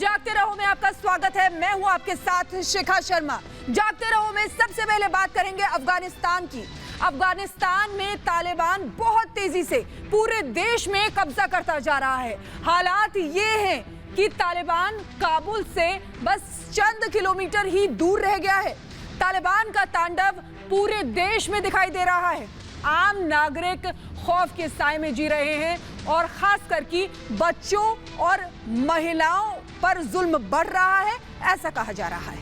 जागते रहो में आपका स्वागत है। मैं हूं आपके साथ शिखा शर्मा। जागते रहो में सबसे पहले बात करेंगे अफगानिस्तान की। अफगानिस्तान में तालिबान बहुत तेजी से पूरे देश में कब्जा करता जा रहा है। हालात ये हैं कि तालिबान काबुल से बस चंद किलोमीटर ही दूर रह गया है। तालिबान का तांडव पूरे देश में दिखाई दे रहा है। आम नागरिक खौफ के साए में जी रहे हैं और खासकर कि बच्चों और महिलाओं पर जुल्म बढ़ रहा है, ऐसा कहा जा रहा है।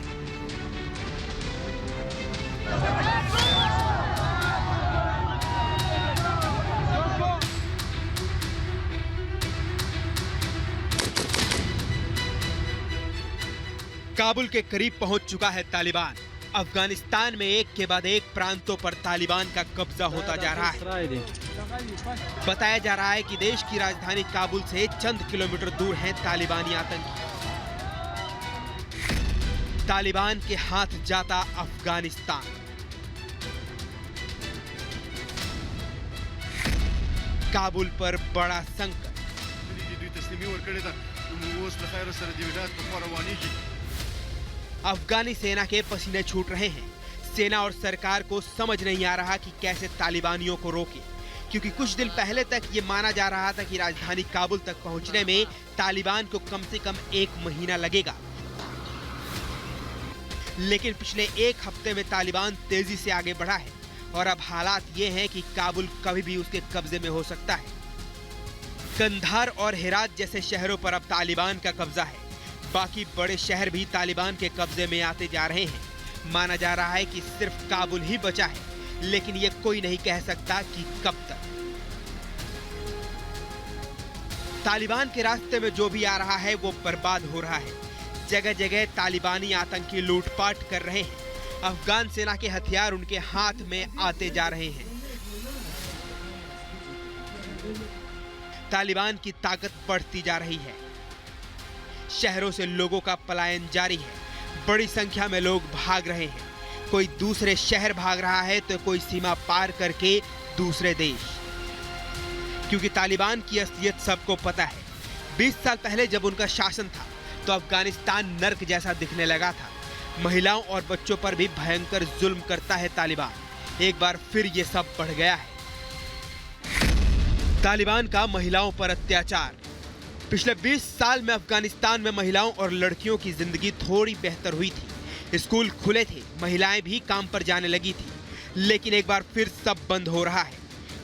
काबुल के करीब पहुंच चुका है तालिबान। अफगानिस्तान में एक के बाद एक प्रांतों पर तालिबान का कब्जा होता जा रहा है। बताया जा रहा है कि देश की राजधानी काबुल से चंद किलोमीटर दूर हैं तालिबानी आतंकी। तालिबान के हाथ जाता अफगानिस्तान। काबुल पर बड़ा संकट। अफगानी सेना के पसीने छूट रहे हैं। सेना और सरकार को समझ नहीं आ रहा कि कैसे तालिबानियों को रोके, क्योंकि कुछ दिन पहले तक ये माना जा रहा था कि राजधानी काबुल तक पहुंचने में तालिबान को कम से कम 1 महीना लगेगा। लेकिन पिछले 1 हफ्ते में तालिबान तेजी से आगे बढ़ा है और अब हालात ये हैं कि काबुल कभी भी उसके कब्जे में हो सकता है। कंधार और हेरात जैसे शहरों पर अब तालिबान का कब्जा है। बाकी बड़े शहर भी तालिबान के कब्जे में आते जा रहे हैं। माना जा रहा है कि सिर्फ काबुल ही बचा है, लेकिन ये कोई नहीं कह सकता कि कब तक। तालिबान के रास्ते में जो भी आ रहा है वो बर्बाद हो रहा है। जगह जगह तालिबानी आतंकी लूटपाट कर रहे हैं। अफगान सेना के हथियार उनके हाथ में आते जा रहे हैं। तालिबान की ताकत बढ़ती जा रही है। शहरों से लोगों का पलायन जारी है। बड़ी संख्या में लोग भाग रहे हैं। कोई दूसरे शहर भाग रहा है तो कोई सीमा पार करके दूसरे देश, क्योंकि तालिबान की असलियत सबको पता है। 20 साल पहले जब उनका शासन था तो अफगानिस्तान नर्क जैसा दिखने लगा था। महिलाओं और बच्चों पर भी भयंकर जुल्म करता है तालिबान। एक बार फिर ये सब बढ़ गया है। तालिबान का महिलाओं पर अत्याचार। पिछले 20 साल में अफगानिस्तान में महिलाओं और लड़कियों की जिंदगी थोड़ी बेहतर हुई थी। स्कूल खुले थे, महिलाएं भी काम पर जाने लगी थी। लेकिन एक बार फिर सब बंद हो रहा है।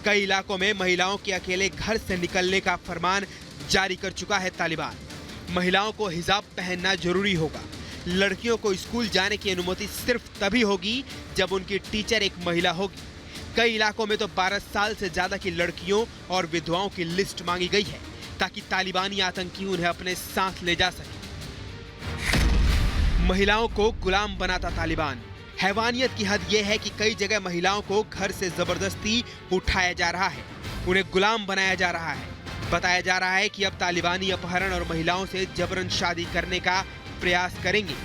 कई इलाकों में महिलाओं के अकेले घर से निकलने का फरमान जारी कर चुका है तालिबान। महिलाओं को हिजाब पहनना जरूरी होगा। लड़कियों को स्कूल जाने की अनुमति सिर्फ तभी होगी जब उनकी टीचर एक महिला होगी। कई इलाकों में तो 12 साल से ज्यादा की लड़कियों और विधवाओं की लिस्ट मांगी गई है, ताकि तालिबानी आतंकी उन्हें अपने साथ ले जा सके। महिलाओं को गुलाम बनाता तालिबान। हैवानियत की हद यह है कि कई जगह महिलाओं को घर से जबरदस्ती उठाया जा रहा है, उन्हें गुलाम बनाया जा रहा है। बताया जा रहा है कि अब तालिबानी अपहरण और महिलाओं से जबरन शादी करने का प्रयास करेंगे।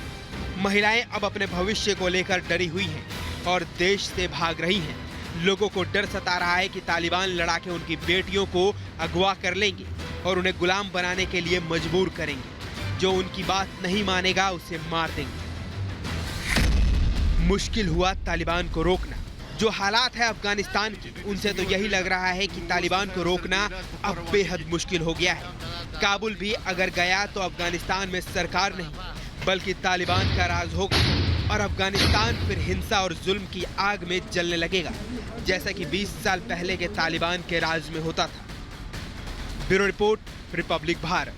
महिलाएं अब अपने भविष्य को लेकर डरी हुई हैं और देश से भाग रही हैं। लोगों को डर सता रहा है कि तालिबान लड़ाके उनकी बेटियों को अगवा कर लेंगे और उन्हें गुलाम बनाने के लिए मजबूर करेंगे। जो उनकी बात नहीं मानेगा उसे मार देंगे। मुश्किल हुआ तालिबान को रोकना। जो हालात है अफगानिस्तान की, उनसे तो यही लग रहा है कि तालिबान को रोकना अब बेहद मुश्किल हो गया है। काबुल भी अगर गया तो अफगानिस्तान में सरकार नहीं बल्कि तालिबान का राज होगा और अफगानिस्तान फिर हिंसा और जुल्म की आग में जलने लगेगा, जैसा कि 20 साल पहले के तालिबान के राज में होता था। Bureau report, Republic Bharat.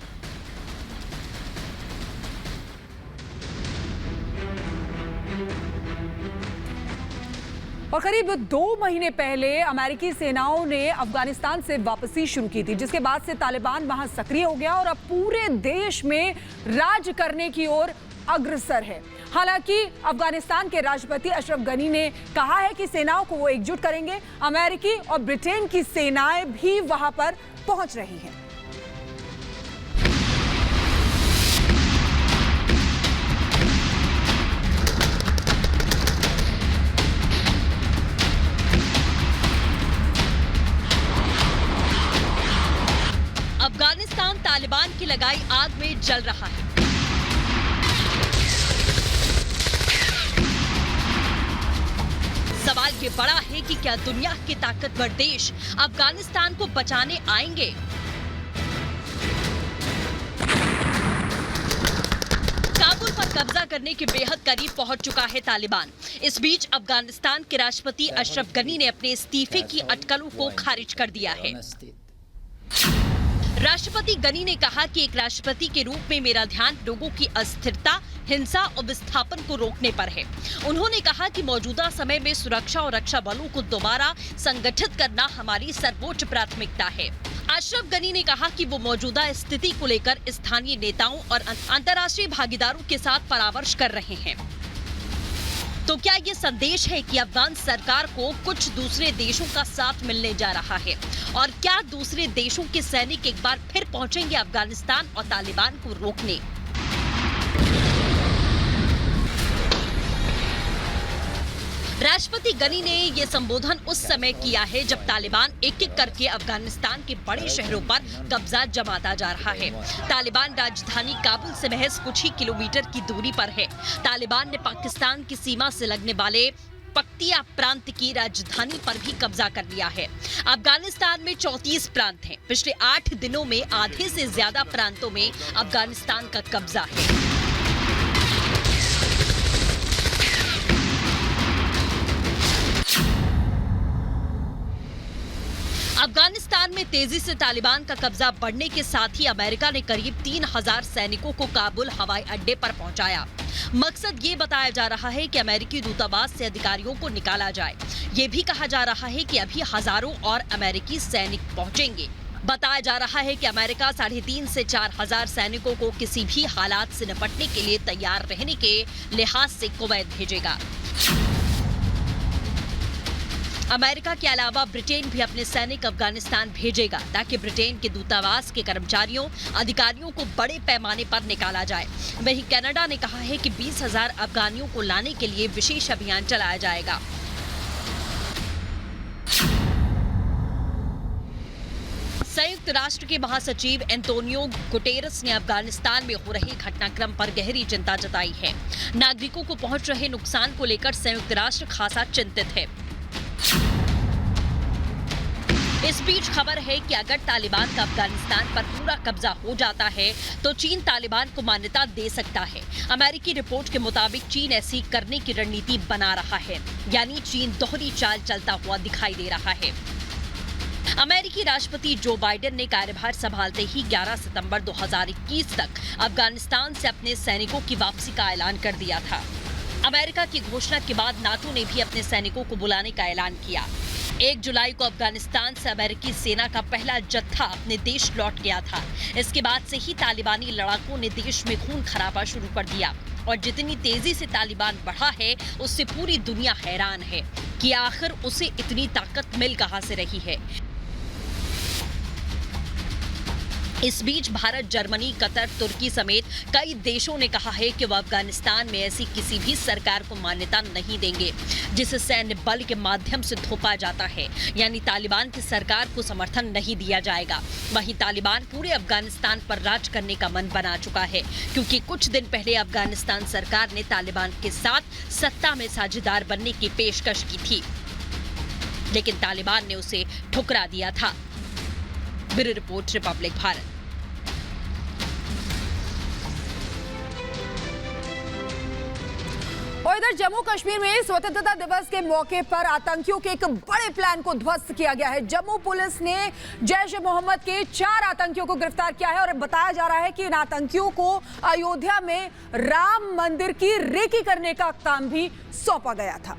और करीब 2 महीने पहले अमेरिकी सेनाओं ने अफगानिस्तान से वापसी शुरू की थी, जिसके बाद से तालिबान वहां सक्रिय हो गया और अब पूरे देश में राज करने की ओर अग्रसर है। हालांकि अफगानिस्तान के राष्ट्रपति अशरफ गनी ने कहा है कि सेनाओं को वो एकजुट करेंगे। अमेरिकी और ब्रिटेन की सेनाएं भी वहां पर पहुंच रही हैं। अफगानिस्तान तालिबान की लगाई आग में जल रहा है। ये बड़ा है कि क्या दुनिया के ताकतवर देश अफगानिस्तान को बचाने आएंगे? काबुल पर कब्जा करने के बेहद करीब पहुंच चुका है तालिबान। इस बीच अफगानिस्तान के राष्ट्रपति अशरफ गनी ने अपने इस्तीफे की अटकलों को खारिज कर दिया है। राष्ट्रपति गनी ने कहा कि एक राष्ट्रपति के रूप में मेरा ध्यान लोगों की अस्थिरता, हिंसा और विस्थापन को रोकने पर है। उन्होंने कहा कि मौजूदा समय में सुरक्षा और रक्षा बलों को दोबारा संगठित करना हमारी सर्वोच्च प्राथमिकता है। अशरफ गनी ने कहा कि वो मौजूदा स्थिति को लेकर स्थानीय नेताओं और अंतर्राष्ट्रीय भागीदारों के साथ परामर्श कर रहे हैं। तो क्या ये संदेश है कि अफगान सरकार को कुछ दूसरे देशों का साथ मिलने जा रहा है? और क्या दूसरे देशों के सैनिक एक बार फिर पहुंचेंगे अफगानिस्तान और तालिबान को रोकने? राष्ट्रपति गनी ने ये संबोधन उस समय किया है जब तालिबान एक-एक करके अफगानिस्तान के बड़े शहरों पर कब्जा जमाता जा रहा है। तालिबान राजधानी काबुल से महज कुछ ही किलोमीटर की दूरी पर है। तालिबान ने पाकिस्तान की सीमा से लगने वाले पक्तिया प्रांत की राजधानी पर भी कब्जा कर लिया है। अफगानिस्तान में 34 प्रांत हैं। पिछले 8 दिनों में आधे से ज्यादा प्रांतों में अफगानिस्तान का कब्जा है। अफगानिस्तान में तेजी से तालिबान का कब्जा बढ़ने के साथ ही अमेरिका ने करीब 3000 सैनिकों को काबुल हवाई अड्डे पर पहुंचाया। मकसद ये बताया जा रहा है कि अमेरिकी दूतावास से अधिकारियों को निकाला जाए। ये भी कहा जा रहा है कि अभी हजारों और अमेरिकी सैनिक पहुंचेंगे। बताया जा रहा है कि अमेरिका 3,500 से 4,000 सैनिकों को किसी भी हालात से निपटने के लिए तैयार रहने के लिहाज से कुवैत भेजेगा। अमेरिका के अलावा ब्रिटेन भी अपने सैनिक अफगानिस्तान भेजेगा ताकि ब्रिटेन के दूतावास के कर्मचारियों, अधिकारियों को बड़े पैमाने पर निकाला जाए। वहीं कनाडा ने कहा है कि 20,000 अफगानियों को लाने के लिए विशेष अभियान चलाया जाएगा। संयुक्त राष्ट्र के महासचिव एंटोनियो गुटेरस ने अफगानिस्तान में हो रहे घटनाक्रम पर गहरी चिंता जताई है। नागरिकों को पहुंच रहे नुकसान को लेकर संयुक्त राष्ट्र खासा चिंतित है। इस बीच खबर है कि अगर तालिबान का अफगानिस्तान पर पूरा कब्जा हो जाता है तो चीन तालिबान को मान्यता दे सकता है। अमेरिकी रिपोर्ट के मुताबिक चीन ऐसी करने की रणनीति बना रहा है, यानी चीन दोहरी चाल चलता हुआ दिखाई दे रहा है। अमेरिकी राष्ट्रपति जो बाइडेन ने कार्यभार संभालते ही 11 सितंबर 2021 तक अफगानिस्तान से अपने सैनिकों की वापसी का ऐलान कर दिया था। अमेरिका की घोषणा के बाद नाटो ने भी अपने सैनिकों को बुलाने का ऐलान किया। 1 जुलाई को अफगानिस्तान से अमेरिकी सेना का पहला जत्था अपने देश लौट गया था। इसके बाद से ही तालिबानी लड़ाकों ने देश में खून खराबा शुरू कर दिया और जितनी तेजी से तालिबान बढ़ा है उससे पूरी दुनिया हैरान है कि आखिर उसे इतनी ताकत मिल कहां से रही है। इस बीच भारत, जर्मनी, कतर, तुर्की समेत कई देशों ने कहा है कि वह अफगानिस्तान में ऐसी किसी भी सरकार को मान्यता नहीं देंगे जिसे सैन्य बल के माध्यम से थोपा जाता है, यानी तालिबान की सरकार को समर्थन नहीं दिया जाएगा। वहीं तालिबान पूरे अफगानिस्तान पर राज करने का मन बना चुका है, क्योंकि कुछ दिन पहले अफगानिस्तान सरकार ने तालिबान के साथ सत्ता में साझेदार बनने की पेशकश की थी, लेकिन तालिबान ने उसे ठुकरा दिया था। Bureau report, Republic Bharat. और इधर जम्मू कश्मीर में स्वतंत्रता दिवस के मौके पर आतंकियों के एक बड़े प्लान को ध्वस्त किया गया है। जम्मू पुलिस ने जैश-ए-मोहम्मद के 4 आतंकियों को गिरफ्तार किया है और बताया जा रहा है कि इन आतंकियों को अयोध्या में राम मंदिर की रेकी करने का काम भी सौंपा गया था।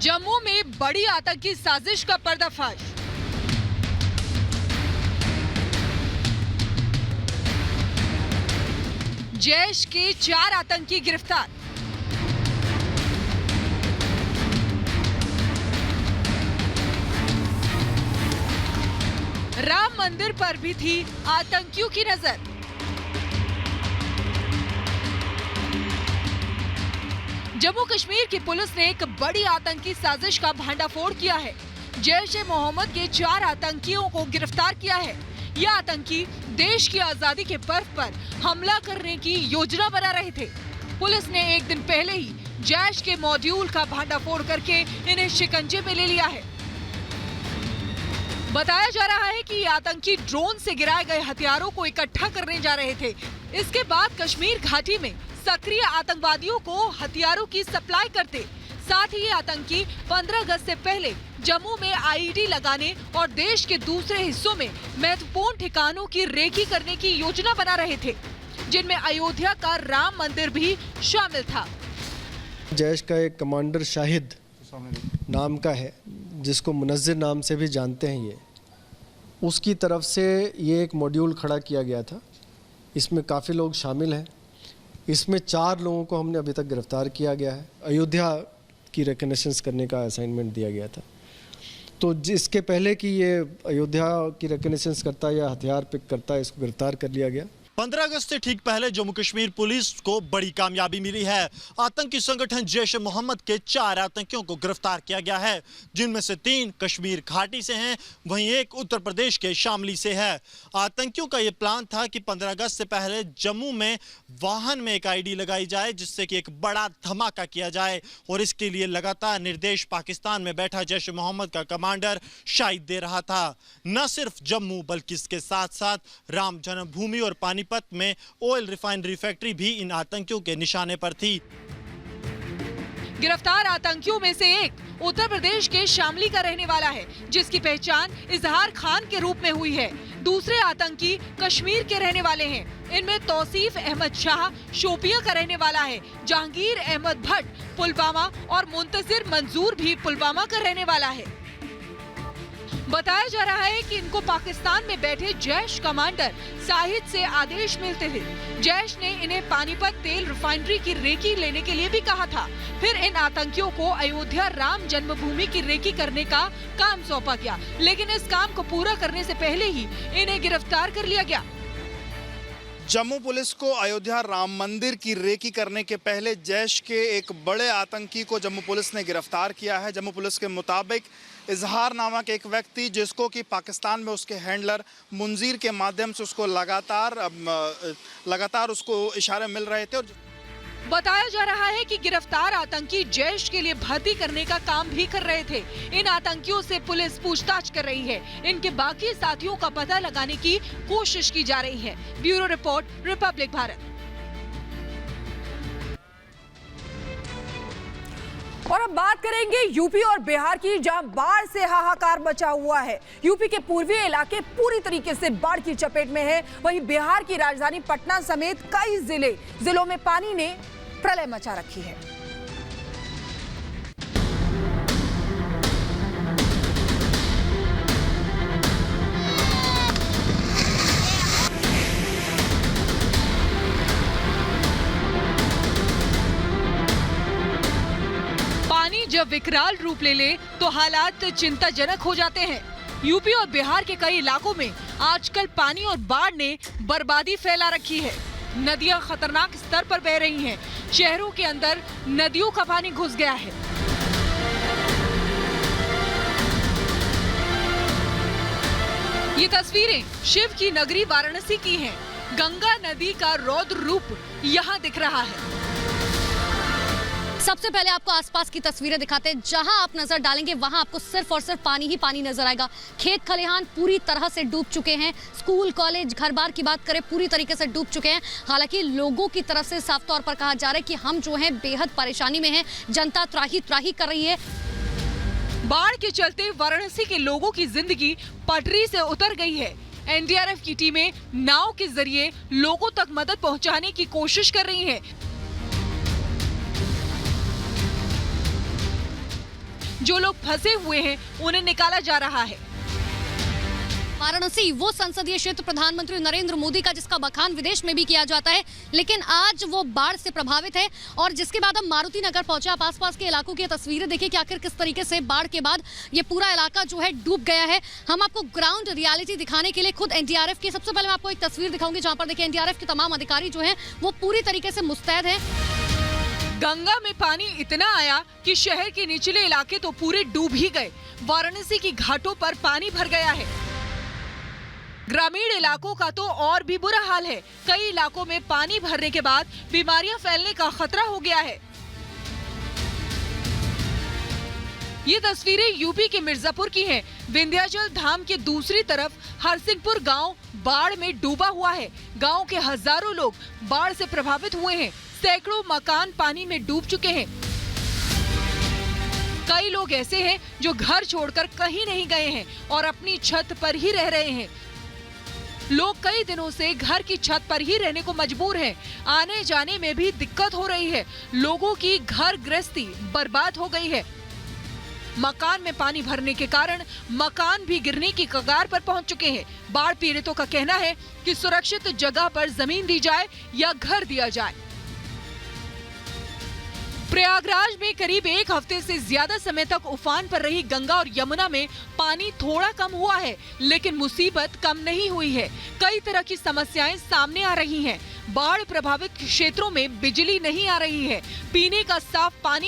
जम्मू में बड़ी आतंकी साजिश का पर्दाफाश। जैश के 4 आतंकी गिरफ्तार। राम मंदिर पर भी थी आतंकियों की नजर। जम्मू कश्मीर की पुलिस ने एक बड़ी आतंकी साजिश का भंडाफोड़ किया है। जैश-ए-मोहम्मद के 4 आतंकियों को गिरफ्तार किया है। ये आतंकी देश की आजादी के पर्व पर हमला करने की योजना बना रहे थे। पुलिस ने एक दिन पहले ही जैश के मॉड्यूल का भांडाफोड़ करके इन्हें शिकंजे में ले लिया है। बताया जा रहा है कि ये आतंकी ड्रोन से गिराए गए हथियारों को इकट्ठा करने जा रहे थे। इसके बाद कश्मीर घाटी में सक्रिय आतंकवादियों को हथियारों की सप्लाई करते। साथ ही ये आतंकी 15 अगस्त से पहले जम्मू में आईईडी लगाने और देश के दूसरे हिस्सों में महत्वपूर्ण ठिकानों की रेकी करने की योजना बना रहे थे, जिनमें अयोध्या का राम मंदिर भी शामिल था। जैश का एक कमांडर शाहिद नाम का है, जिसको मुनज़्ज़िर नाम से भी जानते हैं ये, उसकी तरफ से ये एक मॉड्यूल खड़ा किया गया था। इसमें काफ़ी लोग शामिल हैं। इसमें 4 लोगों को हमने अभी तक गिरफ्तार किया गया है। अयोध्या की रिकनेसेंस करने का असाइनमेंट दिया गया था। तो जिसके पहले कि ये अयोध्या की रिकनेसेंस करता या हथियार पिक करता, इसको गिरफ्तार कर लिया गया। 15 अगस्त से ठीक पहले जम्मू कश्मीर पुलिस को बड़ी कामयाबी मिली है। आतंकी संगठन जैश ए मोहम्मद के 4 आतंकियों को गिरफ्तार किया गया है, जिनमें से 3 कश्मीर घाटी से हैं, वहीं एक उत्तर प्रदेश के शामली से है। आतंकियों का यह प्लान था कि 15 अगस्त से पहले जम्मू में वाहन में एक आईडी लगाई जाए, जिससे कि एक बड़ा धमाका किया जाए। और इसके लिए लगातार निर्देश पाकिस्तान में बैठा जैश ए मोहम्मद का कमांडर शाहिद दे रहा था। न सिर्फ जम्मू बल्कि इसके साथ साथ राम जन्मभूमि और पानीपत में ऑयल रिफाइनरी फैक्ट्री भी इन आतंकियों के निशाने पर थी। गिरफ्तार आतंकियों में से एक उत्तर प्रदेश के शामली का रहने वाला है, जिसकी पहचान इजहार खान के रूप में हुई है। दूसरे आतंकी कश्मीर के रहने वाले हैं। इनमें तौसीफ अहमद शाह शोपिया का रहने वाला है, जहांगीर अहमद भट्ट पुलवामा और मुंतजिर मंजूर भी पुलवामा का रहने वाला है। बताया जा रहा है कि इनको पाकिस्तान में बैठे जैश कमांडर शाहिद से आदेश मिलते थे। जैश ने इन्हें पानीपत तेल रिफाइनरी की रेकी लेने के लिए भी कहा था। फिर इन आतंकियों को अयोध्या राम जन्मभूमि की रेकी करने का काम सौंपा गया, लेकिन इस काम को पूरा करने से पहले ही इन्हें गिरफ्तार कर लिया गया। जम्मू पुलिस को अयोध्या राम मंदिर की रेकी करने के पहले जैश के एक बड़े आतंकी को जम्मू पुलिस ने गिरफ्तार किया है। जम्मू पुलिस के मुताबिक इजहार नामक एक व्यक्ति, जिसको कि पाकिस्तान में उसके हैंडलर मुंजीर के माध्यम से उसको लगातार उसको इशारे मिल रहे थे। और बताया जा रहा है कि गिरफ्तार आतंकी जैश के लिए भर्ती करने का काम भी कर रहे थे। इन आतंकियों से पुलिस पूछताछ कर रही है। इनके बाकी साथियों का पता लगाने की कोशिश की जा रही है। Bureau report, Republic Bharat. और अब बात करेंगे यूपी और बिहार की, जहां बाढ़ से हाहाकार मचा हुआ है। यूपी के पूर्वी इलाके पूरी तरीके से बाढ़ की चपेट में है। वहीं बिहार की राजधानी पटना समेत कई जिलों में पानी ने प्रलय मचा रखी है। जब विकराल रूप ले ले तो हालात चिंताजनक हो जाते हैं। यूपी और बिहार के कई इलाकों में आजकल पानी और बाढ़ ने बर्बादी फैला रखी है। नदियां खतरनाक स्तर पर बह रही हैं। शहरों के अंदर नदियों का पानी घुस गया है। ये तस्वीरें शिव की नगरी वाराणसी की हैं। गंगा नदी का रौद्र रूप यहाँ दिख रहा है। सबसे पहले आपको आसपास की तस्वीरें दिखाते हैं। जहां आप नजर डालेंगे वहां आपको सिर्फ और सिर्फ पानी ही पानी नजर आएगा। खेत खलिहान पूरी तरह से डूब चुके हैं। स्कूल, कॉलेज, घर बार की बात करें, पूरी तरीके से डूब चुके हैं। हालांकि लोगों की तरफ से साफ तौर पर कहा जा रहा है कि हम जो हैं बेहद परेशानी में हैं। जनता त्राही त्राही कर रही है। बाढ़ के चलते वाराणसी के लोगों की जिंदगी पटरी से उतर गई है। एनडीआरएफ की टीमें नाव के जरिए लोगों तक मदद पहुंचाने की कोशिश कर रही हैं। जो लोग फंसे हुए हैं उन्हें निकाला जा रहा है। वाराणसी वो संसदीय क्षेत्र प्रधानमंत्री नरेंद्र मोदी का, जिसका बखान विदेश में भी किया जाता है, लेकिन आज वो बाढ़ से प्रभावित है। और जिसके बाद हम मारुति नगर पहुंचे। आप आसपास के इलाकों की तस्वीरें देखिए कि आखिर किस तरीके से बाढ़ के बाद ये पूरा इलाका जो है डूब गया है। हम आपको ग्राउंड रियलिटी दिखाने के लिए खुद एनडीआरएफ की, सबसे पहले मैं आपको एक तस्वीर दिखाऊंगी जहां पर देखिए एनडीआरएफ के तमाम अधिकारी जो है वो पूरी तरीके से मुस्तैद है। गंगा में पानी इतना आया कि शहर के निचले इलाके तो पूरे डूब ही गए। वाराणसी की घाटों पर पानी भर गया है। ग्रामीण इलाकों का तो और भी बुरा हाल है। कई इलाकों में पानी भरने के बाद बीमारियां फैलने का खतरा हो गया है। ये तस्वीरें यूपी के मिर्जापुर की हैं। विंध्याचल धाम के दूसरी तरफ हरसिंहपुर गांव बाढ़ में डूबा हुआ है। गांव के हजारों लोग बाढ़ से प्रभावित हुए हैं। सैकड़ों मकान पानी में डूब चुके हैं। कई लोग ऐसे हैं जो घर छोड़कर कहीं नहीं गए हैं और अपनी छत पर ही रह रहे हैं। लोग कई दिनों से घर की छत पर ही रहने को मजबूर हैं। आने जाने में भी दिक्कत हो रही है। लोगों की घर गृहस्थी बर्बाद हो गई है। मकान में पानी भरने के कारण मकान भी गिरने की कगार पर पहुंच चुके हैं। बाढ़ पीड़ितों का कहना है कि सुरक्षित जगह पर जमीन दी जाए या घर दिया जाए। प्रयागराज में करीब एक हफ्ते से ज्यादा समय तक उफान पर रही गंगा और यमुना में पानी थोड़ा कम हुआ है, लेकिन मुसीबत कम नहीं हुई है। कई तरह की समस्याएं सामने आ रही हैं। बाढ़ प्रभावित क्षेत्रों में बिजली नहीं आ रही है। पीने का साफ पानी